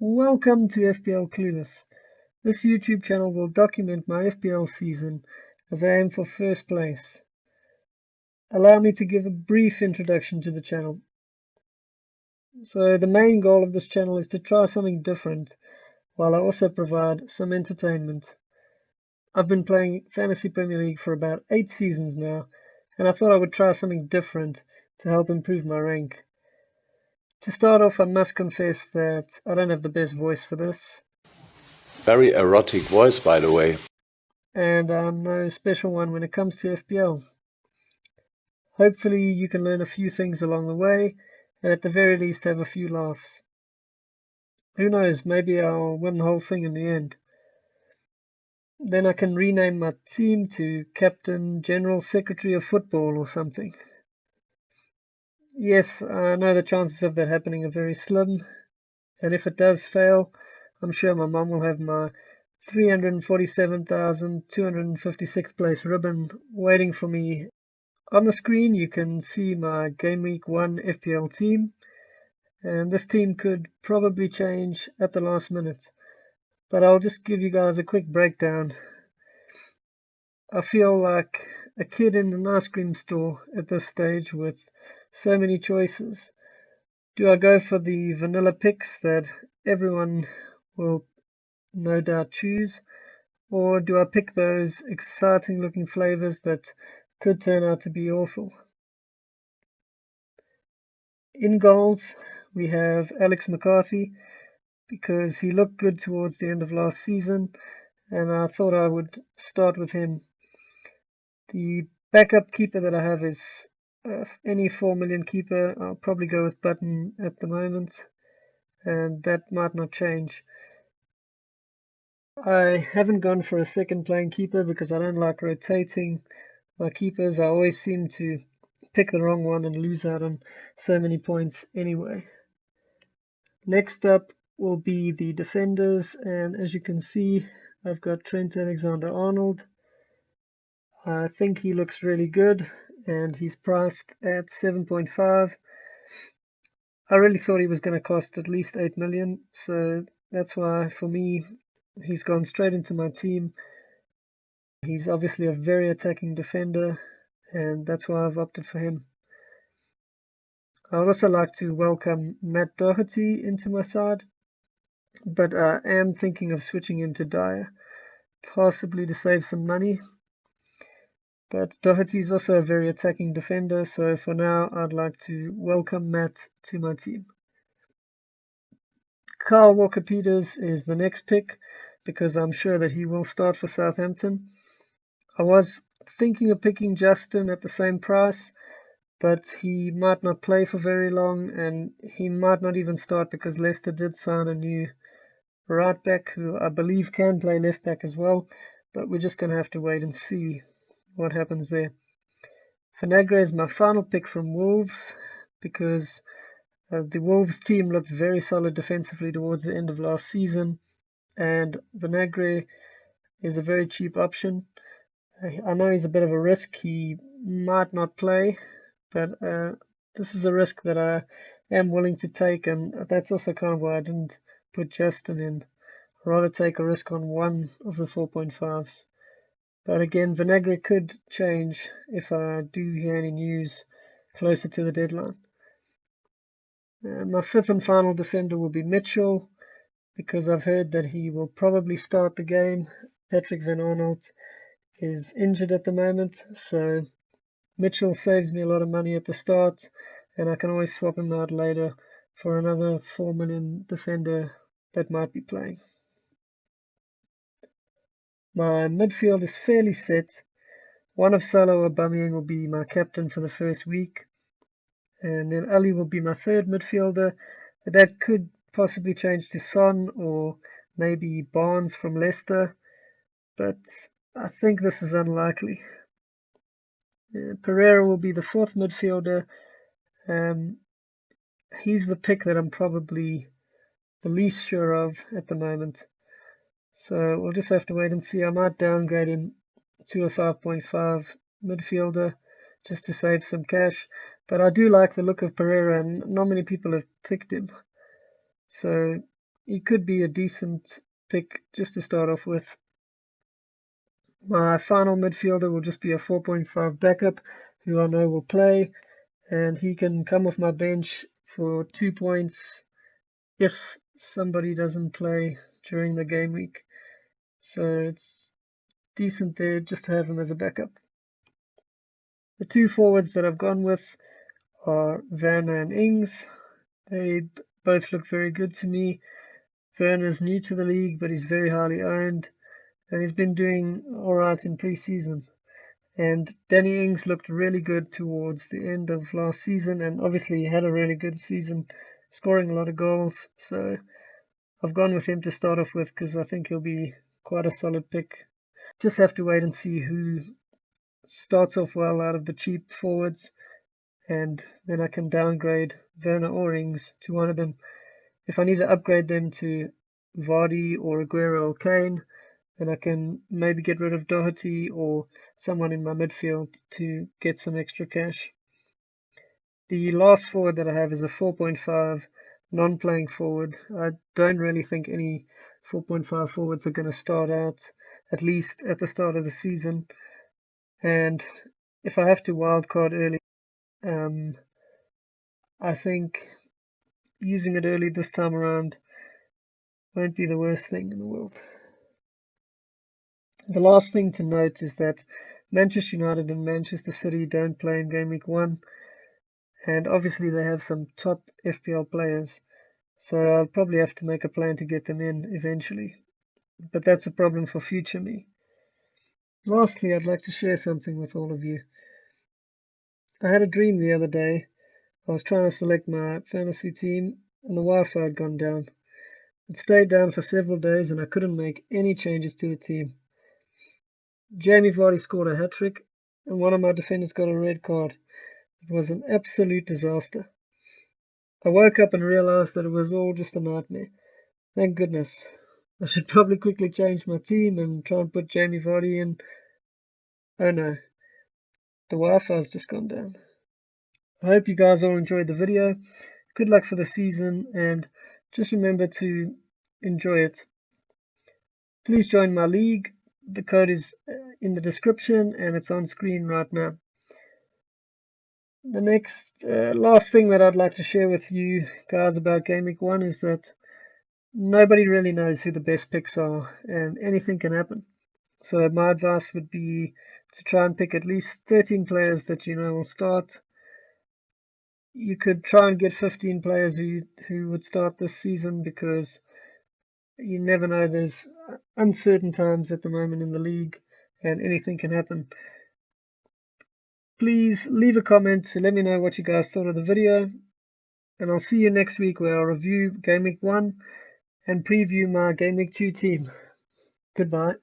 Welcome to FPL Clueless. This YouTube channel will document my FPL season as I aim for first place. Allow me to give a brief introduction to the channel. So the main goal of this channel is to try something different while I also provide some entertainment. I've been playing Fantasy Premier League for about 8 seasons now, and I thought I would try something different to help improve my rank. To start off, I must confess that I don't have the best voice for this. Very erotic voice, by the way. And I'm no special one when it comes to FPL. Hopefully you can learn a few things along the way, and at the very least have a few laughs. Who knows, maybe I'll win the whole thing in the end. Then I can rename my team to Captain General Secretary of Football or something. Yes, I know the chances of that happening are very slim, and if it does fail, I'm sure my mum will have my 347,256th place ribbon waiting for me. On the screen you can see my GW1 FPL team, and this team could probably change at the last minute, but I'll just give you guys a quick breakdown. I feel like a kid in an ice cream store at this stage with so many choices. Do I go for the vanilla picks that everyone will no doubt choose, or do I pick those exciting looking flavors that could turn out to be awful? In goals, we have Alex McCarthy, because he looked good towards the end of last season, and I thought I would start with him. The backup keeper that I have is any 4 million keeper. I'll probably go with Button at the moment, and that might not change. I haven't gone for a second playing keeper because I don't like rotating my keepers. I always seem to pick the wrong one and lose out on so many points anyway. Next up will be the defenders, and as you can see, I've got Trent Alexander-Arnold. I think he looks really good, and he's priced at 7.5. I really thought he was going to cost at least 8 million, so that's why for me he's gone straight into my team. He's obviously a very attacking defender, and that's why I've opted for him. I would also like to welcome Matt Doherty into my side, but I am thinking of switching him to Dyer, possibly to save some money. But Doherty is also a very attacking defender, so for now I'd like to welcome Matt to my team. Kyle Walker-Peters is the next pick, because I'm sure that he will start for Southampton. I was thinking of picking Justin at the same price, but he might not play for very long, and he might not even start because Leicester did sign a new right back who I believe can play left back as well, but we're just going to have to wait and see what happens there. Vinagre is my final pick from Wolves, because the Wolves team looked very solid defensively towards the end of last season, and Vinagre is a very cheap option. I know he's a bit of a risk. He might not play, but this is a risk that I am willing to take, and that's also kind of why I didn't put Justin in. I'd rather take a risk on one of the 4.5s. But again, Vinagre could change if I do hear any news closer to the deadline. My fifth and final defender will be Mitchell, because I've heard that he will probably start the game. Patrick Van Arnold is injured at the moment, so Mitchell saves me a lot of money at the start, and I can always swap him out later for another 4 million defender that might be playing. My midfield is fairly set. One of Salah or Aubameyang will be my captain for the first week, and then Ali will be my third midfielder. That could possibly change to Son or maybe Barnes from Leicester, but I think this is unlikely. Pereira will be the fourth midfielder. He's the pick that I'm probably the least sure of at the moment. So we'll just have to wait and see. I might downgrade him to a 5.5 midfielder just to save some cash. But I do like the look of Pereira, and not many people have picked him. So he could be a decent pick just to start off with. My final midfielder will just be a 4.5 backup who I know will play, and he can come off my bench for 2 points if somebody doesn't play during the game week. So it's decent there just to have him as a backup. The two forwards that I've gone with are Werner and Ings. They both look very good to me. Werner's new to the league, but he's very highly owned, and he's been doing alright in pre-season. And Danny Ings looked really good towards the end of last season, and obviously he had a really good season, scoring a lot of goals. So I've gone with him to start off with because I think he'll be quite a solid pick. Just have to wait and see who starts off well out of the cheap forwards, and then I can downgrade Werner or Ings to one of them. If I need to upgrade them to Vardy or Aguero or Kane, then I can maybe get rid of Doherty or someone in my midfield to get some extra cash. The last forward that I have is a 4.5 non-playing forward. I don't really think any 4.5 forwards are going to start out, at least at the start of the season. And if I have to wildcard early, I think using it early this time around won't be the worst thing in the world. The last thing to note is that Manchester United and Manchester City don't play in Game Week 1, and obviously they have some top FPL players, so I'll probably have to make a plan to get them in eventually, but that's a problem for future me. Lastly, I'd like to share something with all of you. I had a dream the other day. I was trying to select my fantasy team, and the Wi-Fi had gone down. It stayed down for several days, and I couldn't make any changes to the team. Jamie Vardy scored a hat-trick, and one of my defenders got a red card. It was an absolute disaster. I woke up and realized that it was all just a nightmare. Thank goodness. I should probably quickly change my team and try and put Jamie Vardy in. Oh no, the Wi-Fi's just gone down. I hope you guys all enjoyed the video. Good luck for the season, and just remember to enjoy it. Please join my league. The code is in the description and it's on screen right now. The next last thing that I'd like to share with you guys about Game Week 1 is that nobody really knows who the best picks are, and anything can happen. So my advice would be to try and pick at least 13 players that you know will start. You could try and get 15 players who would start this season, because you never know. There's uncertain times at the moment in the league, and anything can happen. Please leave a comment to let me know what you guys thought of the video, and I'll see you next week where I'll review Game Week 1 and preview my Game Week 2 team. Goodbye.